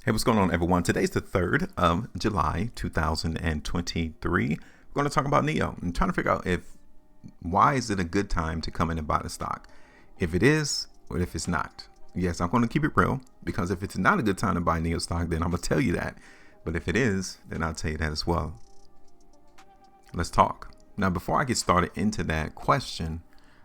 Hey, what's going on, everyone? Today's the 3rd of July, 2023. We're going to talk about NEO. I'm trying to figure out why is it a good time to come in and buy the stock? If it is, or if it's not. Yes, I'm going to keep it real, because if it's not a good time to buy NEO stock, then I'm going to tell you that. But if it is, then I'll tell you that as well. Let's talk. Now, before I get started into that question,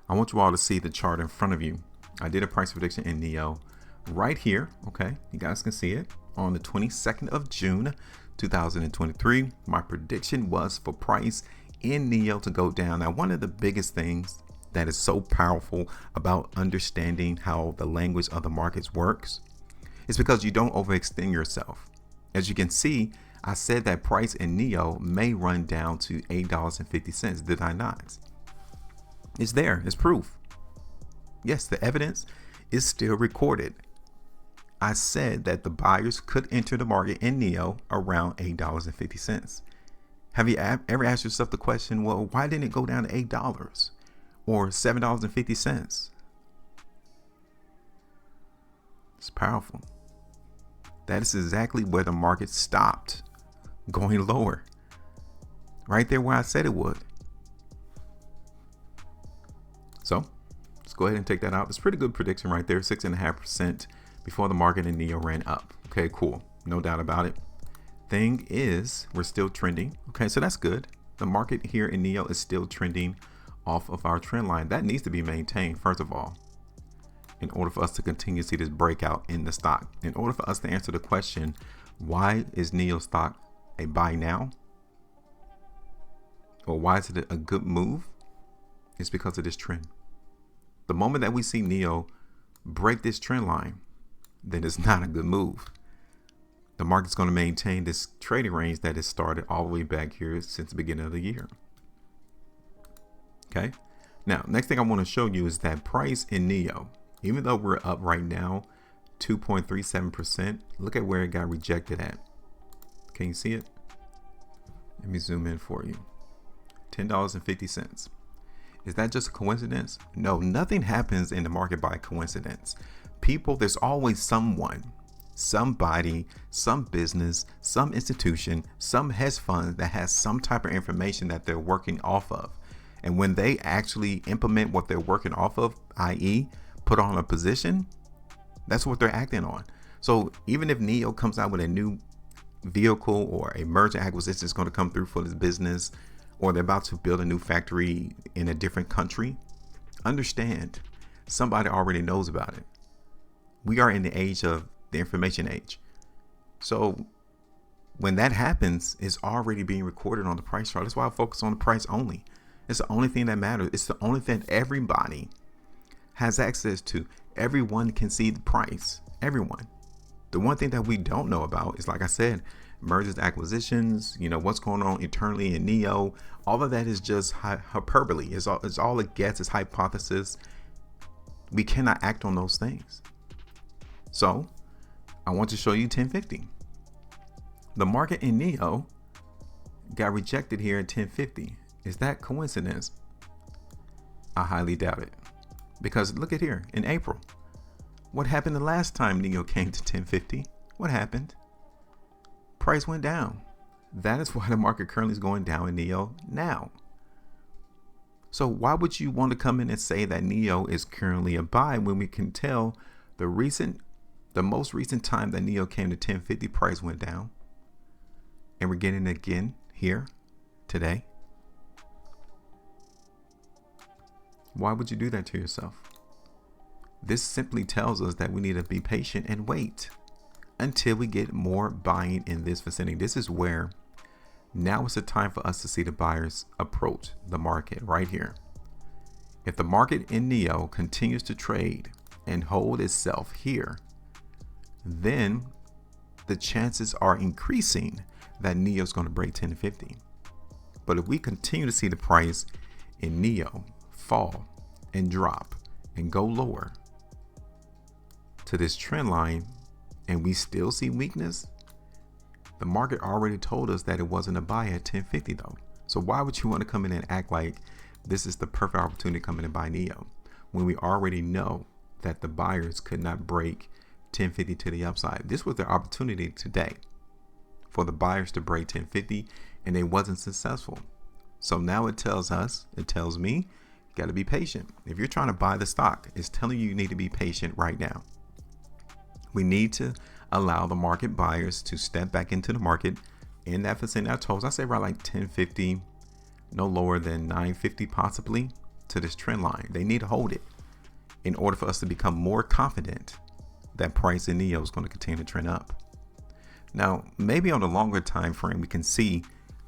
I want you all to see the chart in front of you. I did a price prediction in NEO right here. Okay, you guys can see it. On the 22nd of June, 2023, my prediction was for price in NEO to go down. Now, one of the biggest things that is so powerful about understanding how the language of the markets works is because you don't overextend yourself. As you can see, I said that price in NEO may run down to $8.50. Did I not? It's there. It's proof. Yes, the evidence is still recorded. I said that the buyers could enter the market in NEO around $8.50. Have you ever asked yourself the question, well, why didn't it go down to $8 or $7.50? It's powerful. That is exactly where the market stopped going lower. Right there where I said it would. So let's go ahead and take that out. It's a pretty good prediction right there, 6.5%. before the market in NEO ran up. Okay, cool. No doubt about it. Thing is, we're still trending. Okay, so that's good. The market here in NEO is still trending off of our trend line. That needs to be maintained, first of all, in order for us to continue to see this breakout in the stock. In order for us to answer the question, why is NEO stock a buy now? Or why is it a good move? It's because of this trend. The moment that we see NEO break this trend line, then it's not a good move. The market's going to maintain this trading range that has started all the way back here since the beginning of the year. Okay. Now, next thing I want to show you is that price in NEO, even though we're up right now, 2.37%, look at where it got rejected at. Can you see it? Let me zoom in for you. $10.50. Is that just a coincidence? No, nothing happens in the market by coincidence. People, there's always someone, somebody, some business, some institution, some hedge fund that has some type of information that they're working off of. And when they actually implement what they're working off of, i.e. put on a position, that's what they're acting on. So even if NEO comes out with a new vehicle or a merger acquisition is going to come through for this business, or they're about to build a new factory in a different country, understand somebody already knows about it. We are in the age of the information age. So when that happens, it's already being recorded on the price chart. That's why I focus on the price only. It's the only thing that matters. It's the only thing everybody has access to. Everyone can see the price. Everyone. The one thing that we don't know about is, like I said, mergers, acquisitions, what's going on internally in NEO. All of that is just hyperbole. It's all a guess. It's hypothesis. We cannot act on those things. So I want to show you 1050. The market in NEO got rejected here at 1050. Is that coincidence? I highly doubt it. Because look at here in April. What happened the last time NEO came to 1050? What happened? Price went down. That is why the market currently is going down in NEO now. So why would you want to come in and say that NEO is currently a buy when we can tell the most recent time that NEO came to 1050, price went down, and we're getting it again here today? Why would you do that to yourself? This simply tells us that we need to be patient and wait until we get more buying in this vicinity. This is where now is the time for us to see the buyers approach the market right here. If the market in NEO continues to trade and hold itself here, then the chances are increasing that NEO is going to break 1050. But if we continue to see the price in NEO fall and drop and go lower to this trend line, and we still see weakness, the market already told us that it wasn't a buy at 1050 though. So why would you want to come in and act like this is the perfect opportunity to come in and buy NEO when we already know that the buyers could not break 1050 to the upside. This was their opportunity today for the buyers to break 1050, and they wasn't successful. So now it tells me, you got to be patient. If you're trying to buy the stock, it's telling you need to be patient right now. We need to allow the market buyers to step back into the market in that vicinity. I told, I say around like 1050, no lower than 950 possibly, to this trend line. They need to hold it in order for us to become more confident that price in NEO is going to continue to trend up. Now, maybe on the longer time frame, we can see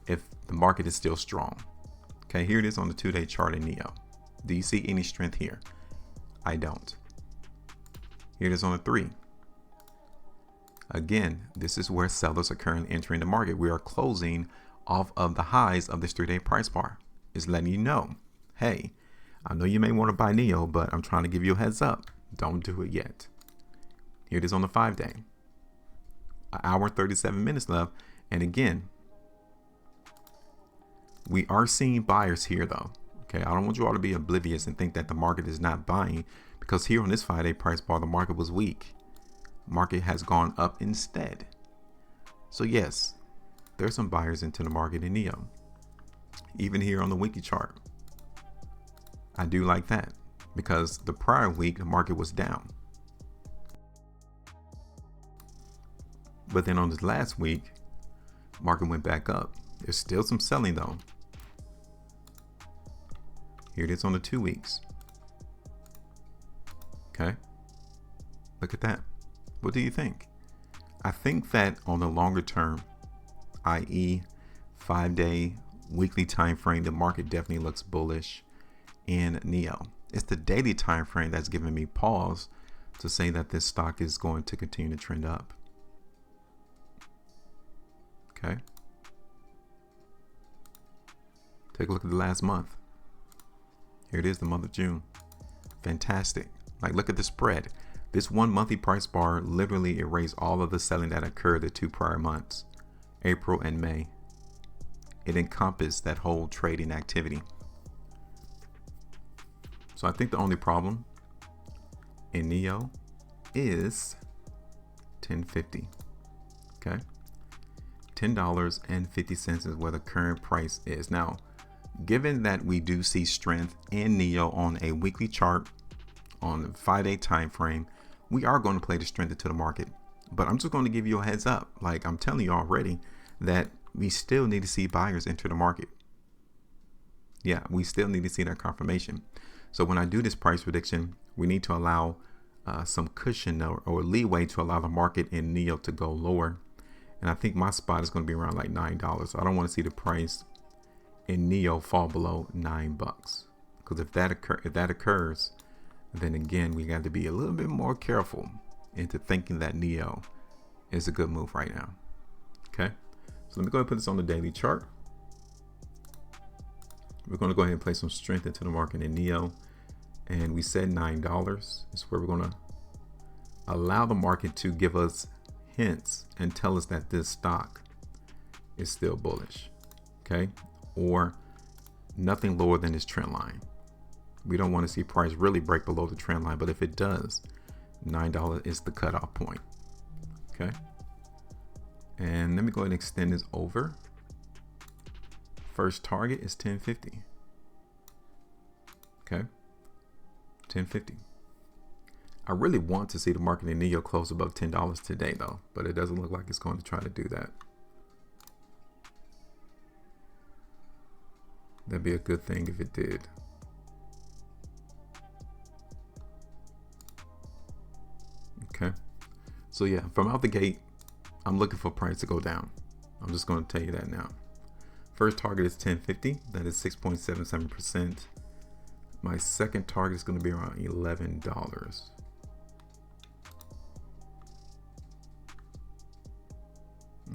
if the market is still strong. Okay, here it is on the 2-day chart in NEO. Do you see any strength here? I don't. Here it is on the 3. Again, this is where sellers are currently entering the market. We are closing off of the highs of this 3-day price bar. It's letting you know, hey, I know you may want to buy NEO, but I'm trying to give you a heads up. Don't do it yet. Here it is on the 5-day. An hour and 37 minutes left. And again, we are seeing buyers here though. Okay, I don't want you all to be oblivious and think that the market is not buying, because here on this 5-day price bar, the market was weak. Market has gone up instead. So yes, there's some buyers into the market in NEO. Even here on the weekly chart, I do like that, because the prior week the market was down. But then on this last week, market went back up. There's still some selling though. Here it is on the 2 weeks. Okay, look at that. What do you think? I think that on the longer term, i.e. 5-day, weekly time frame, the market definitely looks bullish in NEO. It's the daily time frame that's giving me pause to say that this stock is going to continue to trend up. Okay. Take a look at the last month. Here it is, the month of June. Fantastic. Like, look at the spread. This one monthly price bar literally erased all of the selling that occurred the 2 prior months, April and May. It encompassed that whole trading activity. So I think the only problem in NEO is 1050. Okay. $10.50 is where the current price is. Now, given that we do see strength in NEO on a weekly chart, on the 5-day time frame, we are going to play the strength into the market. But I'm just going to give you a heads up. Like I'm telling you already, that we still need to see buyers enter the market. Yeah, we still need to see that confirmation. So when I do this price prediction, we need to allow some cushion or leeway to allow the market in NEO to go lower. And I think my spot is going to be around like $9. So I don't want to see the price in NEO fall below $9, because if that occurs, then again we got to be a little bit more careful into thinking that NEO is a good move right now. Okay, so let me go ahead and put this on the daily chart. We're going to go ahead and play some strength into the market in NEO, and we said $9 is where we're going to allow the market to give us hints and tell us that this stock is still bullish. Okay, or nothing lower than this trend line. We don't want to see price really break below the trend line, but if it does, $9 is the cutoff point. Okay, and let me go ahead and extend this over. First target is 1050. Okay, 1050. I really want to see the market in NEO close above $10 today though, but it doesn't look like it's going to try to do that. That'd be a good thing if it did. Okay, so yeah, from out the gate, I'm looking for price to go down. I'm just going to tell you that now. First target is 1050. That is 6.77%. My second target is going to be around $11.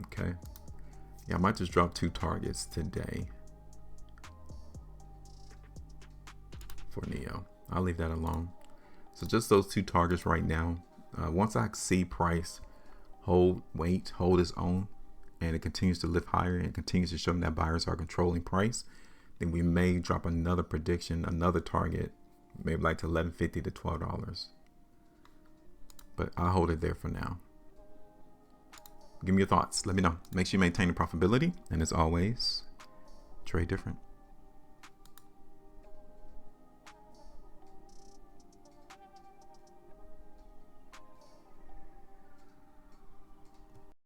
Okay, yeah, I might just drop 2 targets today for NEO. I'll leave that alone. So just those 2 targets right now. Once I see price hold its own, and it continues to lift higher and continues to show me that buyers are controlling price, then we may drop another prediction, another target, maybe like to $11.50 to $12. but I'll hold it there for now. Give me your thoughts. Let me know. Make sure you maintain the profitability. And as always, trade different.